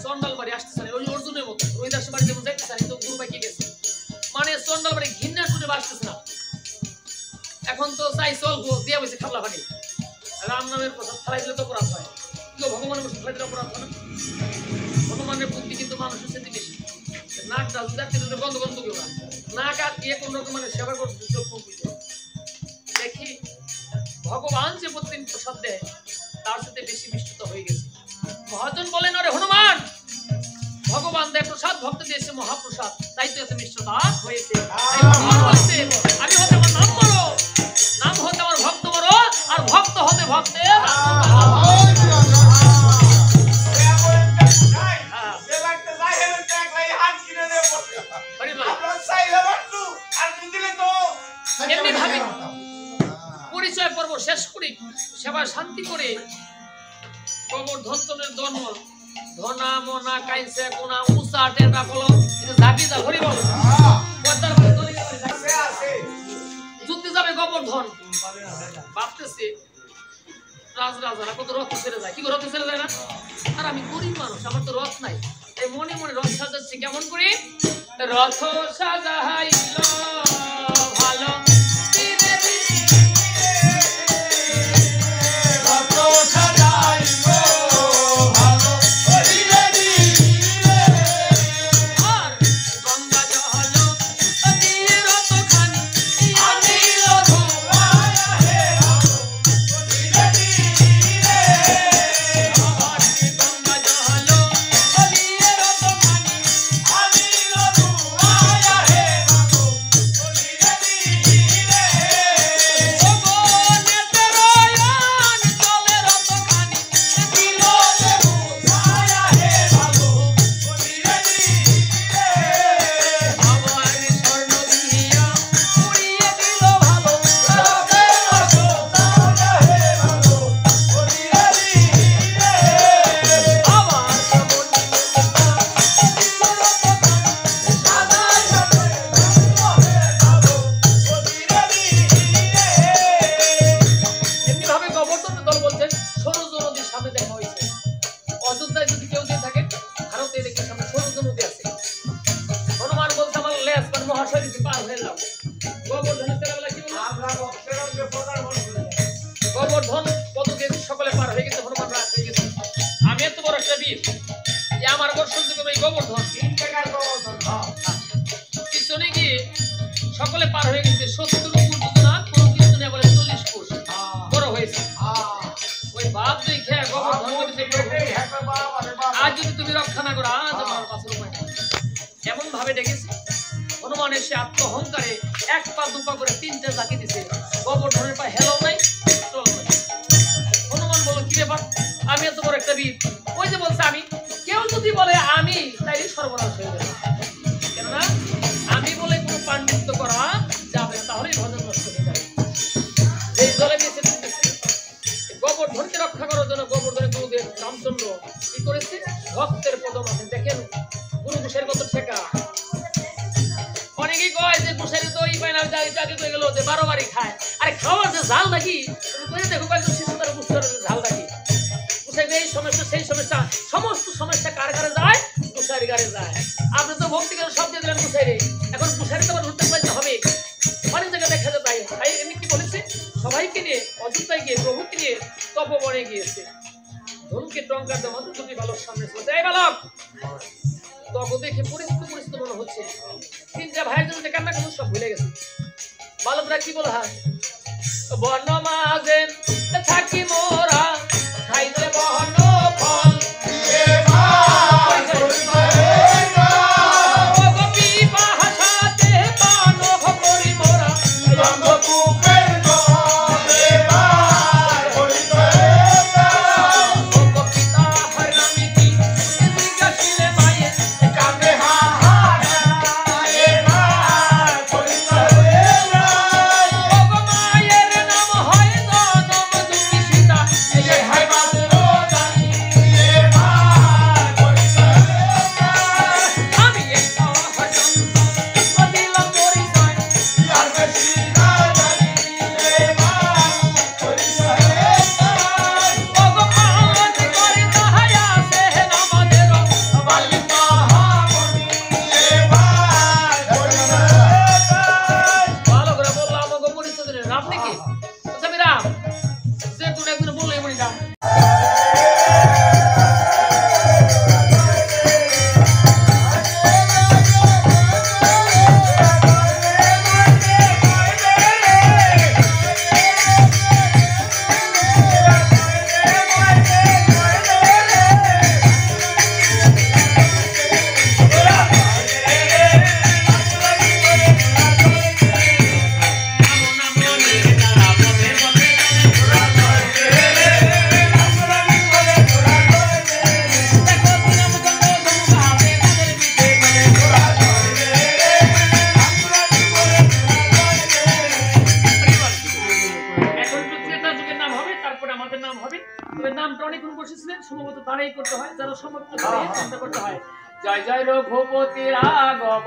সন্ডাল বাড়ি আসতেছে ওই অর্জুনের মতো রোহিদাসের বাড়ি যেমন যাইতেছে তো গুরু পাই গেছে খাইছে অল্প দিয়া বসে খাবলা পানি রাম নামের প্রসাদ খাই দিলে তো অপরাধ হয় কেউ ভগবানের প্রসাদ খাই দিলে অপরাধ হয় না ভগবানের বুদ্ধি কিন্তু মানুষের সাথে বেশি নাক ডাল গন্ধ গন্ধ কেউ না নাক আর দিয়ে কোন রকম মানে সেবা করতে দেখি ভগবান যে প্রতিদিন প্রসাদ দেয় তার সাথে বেশি মিষ্টতা হয়ে গেছে মহাজন বলেন আরে হনুমান ভগবান দেয় প্রসাদ ভক্ত দিয়েছে মহাপ্রসাদ তাই তো এত মিষ্টতা হয়েছে আমি হতে আমার নাম বলো নাম হতে আমার ভক্ত বড় আর ভক্ত হতে ভক্তের এমনি ভাবে পরিচয় পর্ব শেষ করি সেবা শান্তি করে গোবর্ধনের জন্ম ধনা মনা কাইছে কোনা উষা টেনা কলো এটা ঝাঁকি দা হরি বল পদ্মার পরে দড়ি আছে যুদ্ধে যাবে গোবর্ধন ভাবতেছে রাজরাজারা কত রথ ছেড়ে যায় কি রথ ছেড়ে যায় না আর আমি গরিব মানুষ আমার তো রথ নাই এই মনে মনে রথ সাজাচ্ছি কেমন করে রথ সাজাইলো ভালো গোবর্ধন পদদেব সকলে পার হয়ে গেছে হনুমান রাত হয়ে গেছে আমি এত বড় একটা বীর আমার বর্ষণ যুগে এই গোবর্ধন পিছনে গিয়ে সকলে পার হয়ে গেছে 70 না কোন কিছু না বলে 40 কোষ বড় হয়েছে ওই বাপ দেখে গোবর্ধন বলেছে আজ যদি তুমি রক্ষা না করো আজ আমার পাশে উপায় এমন ভাবে ডেকেছে হনুমান এসে আত্মহংকারে এক পা দুপা করে তিনটে জাকি দিছে গোবর্ধনের পা হেলাও নাই হনুমান বলল কি ব্যাপার আমি এত বড় একটা বীর ওই যে বলছে আমি কেউ যদি বলে আমি তাই সর্বনাশ হয়ে যাবে কেননা আমি বলে কোনো পাণ্ডিত্য করা যাবে না তাহলেই ভজন নষ্ট হয়ে যাবে এই দলে নিচে গোবর্ধনকে রক্ষা করার জন্য গোবর্ধনের গুরুদেব রামচন্দ্র কি করেছে ভক্তের পদমাসে দেখেন গুরু ঘোষের কত ঠেকা অনেকেই কয় যে ঘোষের তো এই পায় না জাগে হয়ে গেল যে 12 বারই খায় আরে খাওয়ার যে ঝাল নাকি তুমি দেখো কয়েকজন শিশু তারা বুঝতে পারে ঝাল নাকি ঘোষের এই সমস্যা সেই সমস্যা সমস্ত সমস্যা কার কারে যায় ঘোষারি কারে যায় আপনি তো ভক্তি করে সব দিয়ে দিলেন ঘোষারি এখন ঘোষারি তো আবার উঠতে পারতে হবে অনেক জায়গায় দেখা যায় তাই এমনি কি বলেছে সবাইকে নিয়ে অযোধ্যায় গিয়ে প্রভুকে নিয়ে তপবনে গিয়েছে ধনুকে টঙ্কার দেওয়া যদি বালক সামনে ছিল এই বালক তখন দেখে পরিস্থিতি মনে হচ্ছে তিনটা ভাইয়ের জন্য কান্না কেমন সব ভুলে গেছে বালকরা কি বলে হয় বন মাঝেন থাকি মোরা খাইতে বহন ফল সম্ভবত তারাই করতে হয়, যারা সমাপ্ত করে চিন্তা করতে হয়। জয় জয় রঘুপতি রাঘব